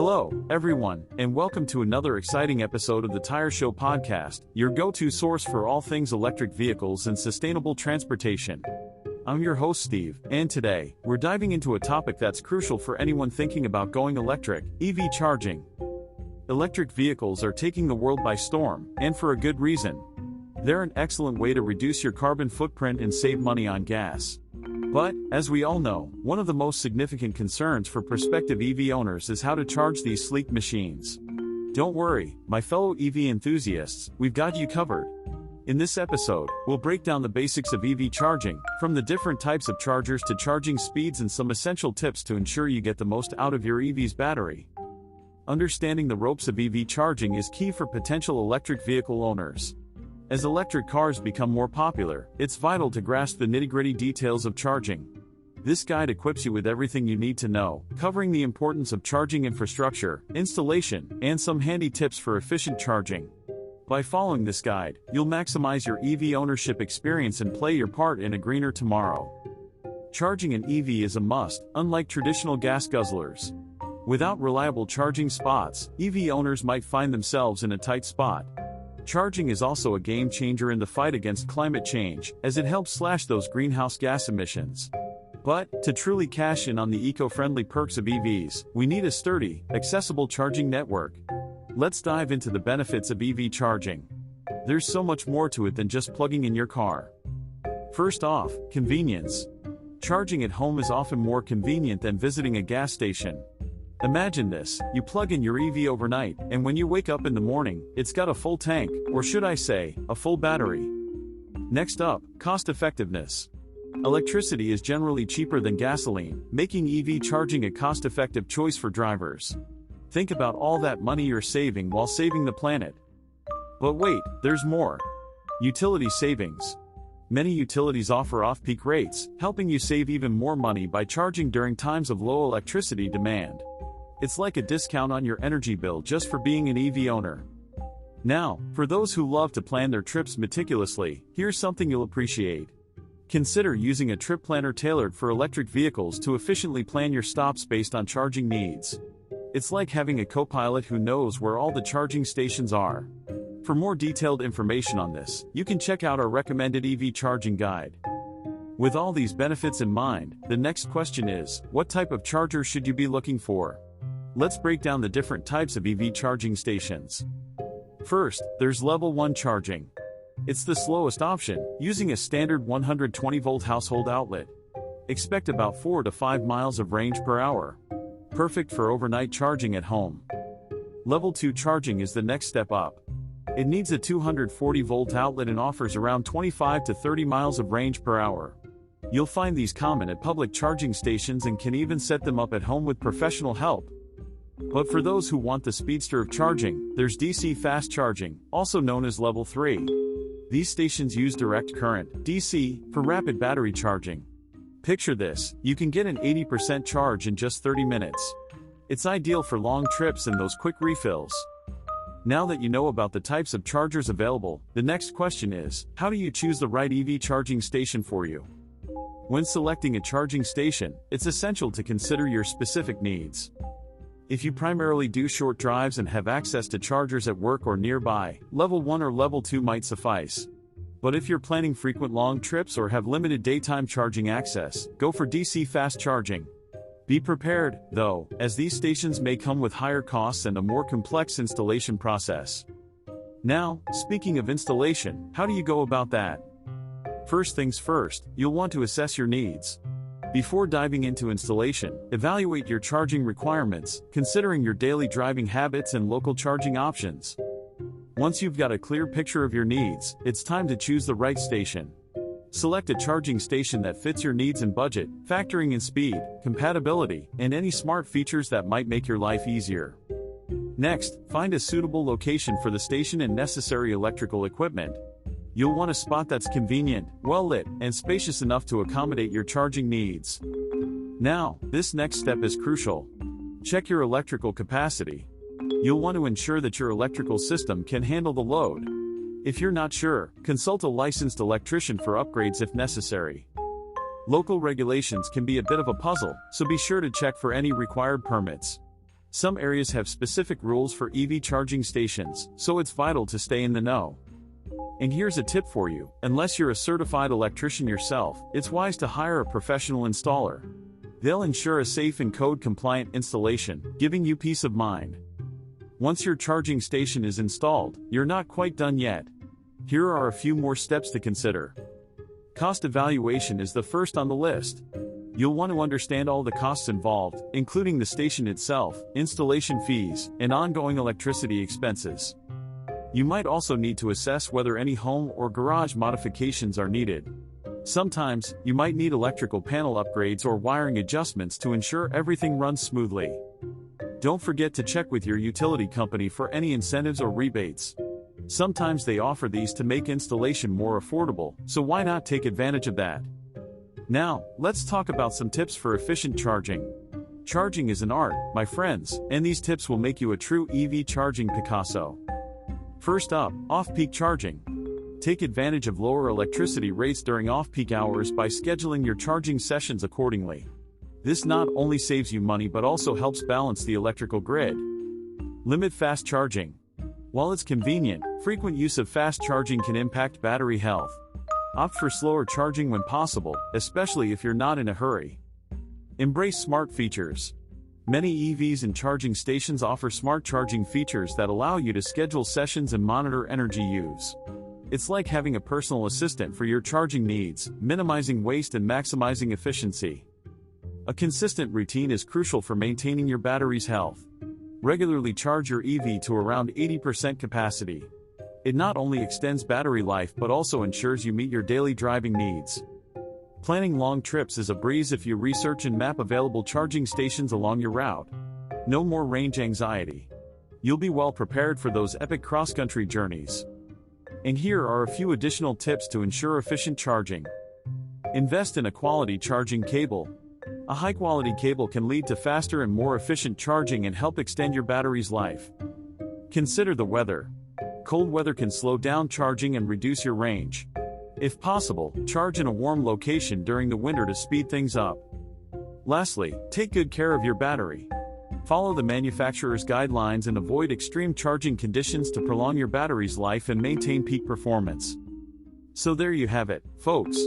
Hello, everyone, and welcome to another exciting episode of the Tyre Show podcast, your go-to source for all things electric vehicles and sustainable transportation. I'm your host Steve, and today, we're diving into a topic that's crucial for anyone thinking about going electric: EV charging. Electric vehicles are taking the world by storm, and for a good reason. They're an excellent way to reduce your carbon footprint and save money on gas. But, as we all know, one of the most significant concerns for prospective EV owners is how to charge these sleek machines. Don't worry, my fellow EV enthusiasts, we've got you covered. In this episode, we'll break down the basics of EV charging, from the different types of chargers to charging speeds and some essential tips to ensure you get the most out of your EV's battery. Understanding the ropes of EV charging is key for potential electric vehicle owners. As electric cars become more popular, it's vital to grasp the nitty-gritty details of charging. This guide equips you with everything you need to know, covering the importance of charging infrastructure, installation, and some handy tips for efficient charging. By following this guide, you'll maximize your EV ownership experience and play your part in a greener tomorrow. Charging an EV is a must, unlike traditional gas guzzlers. Without reliable charging spots, EV owners might find themselves in a tight spot. Charging is also a game changer in the fight against climate change, as it helps slash those greenhouse gas emissions. But, to truly cash in on the eco-friendly perks of EVs, we need a sturdy, accessible charging network. Let's dive into the benefits of EV charging. There's so much more to it than just plugging in your car. First off, convenience. Charging at home is often more convenient than visiting a gas station. Imagine this: you plug in your EV overnight, and when you wake up in the morning, it's got a full tank, or should I say, a full battery. Next up, cost effectiveness. Electricity is generally cheaper than gasoline, making EV charging a cost-effective choice for drivers. Think about all that money you're saving while saving the planet. But wait, there's more. Utility savings. Many utilities offer off-peak rates, helping you save even more money by charging during times of low electricity demand. It's like a discount on your energy bill just for being an EV owner. Now, for those who love to plan their trips meticulously, here's something you'll appreciate. Consider using a trip planner tailored for electric vehicles to efficiently plan your stops based on charging needs. It's like having a co-pilot who knows where all the charging stations are. For more detailed information on this, you can check out our recommended EV charging guide. With all these benefits in mind, the next question is, what type of charger should you be looking for? Let's break down the different types of EV charging stations. First, there's level 1 charging. It's the slowest option, using a standard 120-volt household outlet. Expect about 4 to 5 miles of range per hour. Perfect for overnight charging at home. Level 2 charging is the next step up. It needs a 240-volt outlet and offers around 25 to 30 miles of range per hour. You'll find these common at public charging stations and can even set them up at home with professional help. But for those who want the speedster of charging, there's DC fast charging, also known as level 3. These stations use direct current, DC, for rapid battery charging. Picture this: you can get an 80% charge in just 30 minutes. It's ideal for long trips and those quick refills. Now that you know about the types of chargers available, the next question is, how do you choose the right EV charging station for you? When selecting a charging station, it's essential to consider your specific needs. If you primarily do short drives and have access to chargers at work or nearby, level 1 or level 2 might suffice. But if you're planning frequent long trips or have limited daytime charging access, go for DC fast charging. Be prepared, though, as these stations may come with higher costs and a more complex installation process. Now, speaking of installation, how do you go about that? First things first, you'll want to assess your needs. Before diving into installation, evaluate your charging requirements, considering your daily driving habits and local charging options. Once you've got a clear picture of your needs, it's time to choose the right station. Select a charging station that fits your needs and budget, factoring in speed, compatibility, and any smart features that might make your life easier. Next, find a suitable location for the station and necessary electrical equipment. You'll want a spot that's convenient, well-lit, and spacious enough to accommodate your charging needs. Now, this next step is crucial. Check your electrical capacity. You'll want to ensure that your electrical system can handle the load. If you're not sure, consult a licensed electrician for upgrades if necessary. Local regulations can be a bit of a puzzle, so be sure to check for any required permits. Some areas have specific rules for EV charging stations, so it's vital to stay in the know. And here's a tip for you: unless you're a certified electrician yourself, it's wise to hire a professional installer. They'll ensure a safe and code-compliant installation, giving you peace of mind. Once your charging station is installed, you're not quite done yet. Here are a few more steps to consider. Cost evaluation is the first on the list. You'll want to understand all the costs involved, including the station itself, installation fees, and ongoing electricity expenses. You might also need to assess whether any home or garage modifications are needed. Sometimes, you might need electrical panel upgrades or wiring adjustments to ensure everything runs smoothly. Don't forget to check with your utility company for any incentives or rebates. Sometimes they offer these to make installation more affordable, so why not take advantage of that? Now, let's talk about some tips for efficient charging. Charging is an art, my friends, and these tips will make you a true EV charging Picasso. First up, off-peak charging. Take advantage of lower electricity rates during off-peak hours by scheduling your charging sessions accordingly. This not only saves you money but also helps balance the electrical grid. Limit fast charging. While it's convenient, frequent use of fast charging can impact battery health. Opt for slower charging when possible, especially if you're not in a hurry. Embrace smart features. Many EVs and charging stations offer smart charging features that allow you to schedule sessions and monitor energy use. It's like having a personal assistant for your charging needs, minimizing waste and maximizing efficiency. A consistent routine is crucial for maintaining your battery's health. Regularly charge your EV to around 80% capacity. It not only extends battery life but also ensures you meet your daily driving needs. Planning long trips is a breeze if you research and map available charging stations along your route. No more range anxiety. You'll be well prepared for those epic cross-country journeys. And here are a few additional tips to ensure efficient charging. Invest in a quality charging cable. A high-quality cable can lead to faster and more efficient charging and help extend your battery's life. Consider the weather. Cold weather can slow down charging and reduce your range. If possible, charge in a warm location during the winter to speed things up. Lastly, take good care of your battery. Follow the manufacturer's guidelines and avoid extreme charging conditions to prolong your battery's life and maintain peak performance. So there you have it, folks.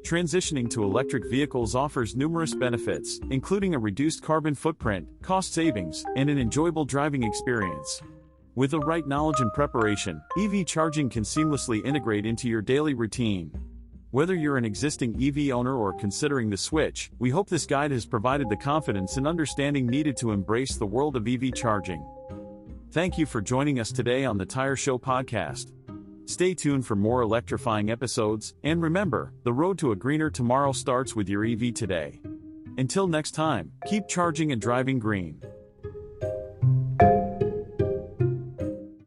Transitioning to electric vehicles offers numerous benefits, including a reduced carbon footprint, cost savings, and an enjoyable driving experience. With the right knowledge and preparation, EV charging can seamlessly integrate into your daily routine. Whether you're an existing EV owner or considering the switch, we hope this guide has provided the confidence and understanding needed to embrace the world of EV charging. Thank you for joining us today on the Tyre Show podcast. Stay tuned for more electrifying episodes, and remember, the road to a greener tomorrow starts with your EV today. Until next time, keep charging and driving green.